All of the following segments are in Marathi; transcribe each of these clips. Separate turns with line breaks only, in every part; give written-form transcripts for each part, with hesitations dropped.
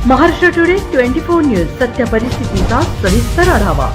महाराष्ट्र टुडे 24 न्यूज सत्य परिस्थितीचा सविस्तर आढावा।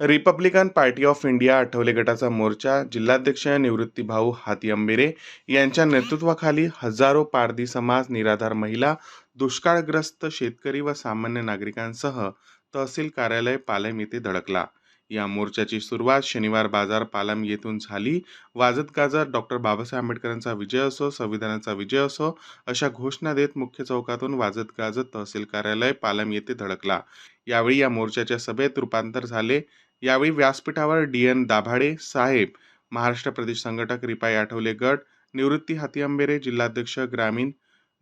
Republican party of India Athawale गटाचा मोर्चा जिल्हाध्यक्ष निवृत्तीभाऊ हातीअंबेरे यांच्या नेतृत्वाखाली हजारो पारधी समाज, निराधार महिला, दुष्काळग्रस्त शेतकरी व सामान्य नागरिकांसह तहसील कार्यालय पालम येथे धडकला। या मोर्चाची सुरुवात शनिवार बाजार पालम येथून झाली। वाजत गाजत डॉक्टर बाबासाहेब आंबेडकरांचा विजय असो, संविधानाचा विजय असो अशा घोषणा देत मुख्य चौकातून वाजत गाजत तहसील कार्यालय पालम येथे धडकला। यावेळी या मोर्चाच्या सभेत रूपांतर झाले। यावेळी व्यासपीठावर DN दाभाडे साहेब, महाराष्ट्र प्रदेश संघटक रिपाई आठवले गट, निवृत्ती हातीअंबेरे जिल्हाध्यक्ष ग्रामीण,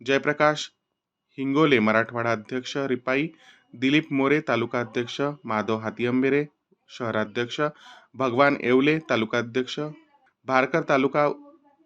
जयप्रकाश हिंगोले मराठवाडा अध्यक्ष रिपाई, दिलीप मोरे तालुका अध्यक्ष, माधव हातीअंबेरे शहराध्यक्ष, भगवान येवले तालुकाध्यक्ष, भारकर तालुका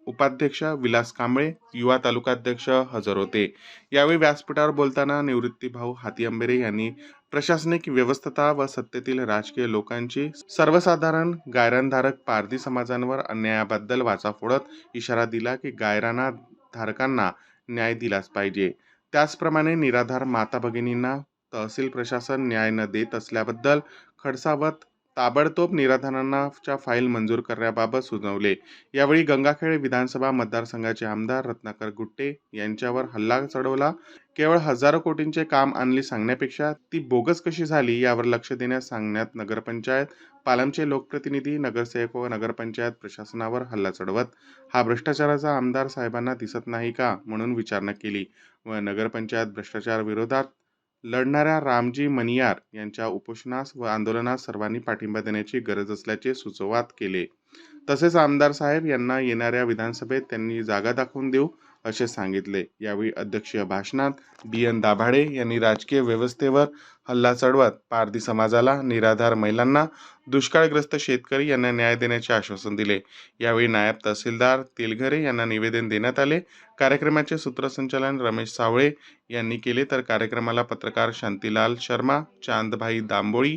उपाध्यक्ष, विलास कांबळे युवा तालुकाध्यक्ष हजर होते। यावेळी व्यासपीठावर बोलताना निवृत्तीभाऊ हातीअंबेरे यांनी प्रशासनिक व्यवस्था व सत्तेतील राजकीय लोकांची सर्वसाधारण गायरानधारक पारधी समाजांवर अन्यायाबद्दल वाचा फोडत इशारा दिला की गायराना धारकांना न्याय दिलाच पाहिजे। त्याचप्रमाणे निराधार माता भगिनींना तहसील प्रशासन न्याय न देत असल्याबद्दल खडसावत ताबडतोब निराधारांच्या फाईल मंजूर करण्याबाबत सुचवले। यावेळी गंगाखेड विधानसभा मतदारसंघाचे आमदार रत्नाकर गुट्टे यांच्यावर हल्ला चढवला। केवळ हजारो कोटींचे काम आणली सांगण्यापेक्षा ती बोगस कशी झाली यावर लक्ष देण्यास सांगण्यात नगरपंचायत पालमचे लोकप्रतिनिधी, नगरसेवक व नगरपंचायत प्रशासनावर हल्ला चढवत हा भ्रष्टाचाराचा आमदार साहेबांना दिसत नाही का म्हणून विचारणा केली व नगरपंचायत भ्रष्टाचार विरोधात लढणाऱ्या रामजी मणियार यांच्या उपोषणास व आंदोलनास सर्वांनी पाठिंबा देण्याची गरज असल्याचे सुचवात केले। तसेच आमदार साहेब यांना येणाऱ्या विधानसभेत त्यांनी जागा दाखवून देऊ असे सांगितले। यावेळी अध्यक्षीय भाषणात DN दाभाडे यांनी राजकीय व्यवस्थेवर हल्ला चढवत पारधी समाजाला, निराधार महिलांना, दुष्काळग्रस्त शेतकरी यांना न्याय देण्याचे आश्वासन दिले। यावेळी नायब तहसीलदार तेलघरे यांना निवेदन देण्यात आले। कार्यक्रमाचे सूत्रसंचालन रमेश सावळे यांनी केले तर कार्यक्रमाला पत्रकार शांतीलाल शर्मा, चांदभाई दांबोळी,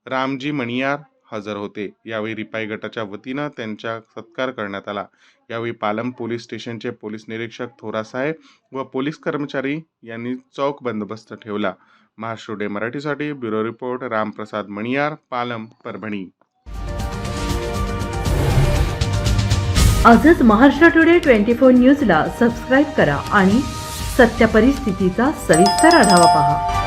रामजी मणियार हजर होते। यावेळी रिपाई गटाच्या वतीनं त्यांचा सत्कार करण्यात आला। यावेळी पालम पोलीस स्टेशनचे पोलीस निरीक्षक थोरासाहेब व पोलीस कर्मचारी यांनी चौक बंदोबस्त ठेवला। महाराष्ट्र टुडे मराठीसाठी ब्युरो रिपोर्ट रामप्रसाद मणियार, पालम, परभणी।
आजच महाराष्ट्र टुडे 24 न्यूजला सबस्क्राईब करा आणि सत्य परिस्थितीचा सविस्तर आढावा पहा।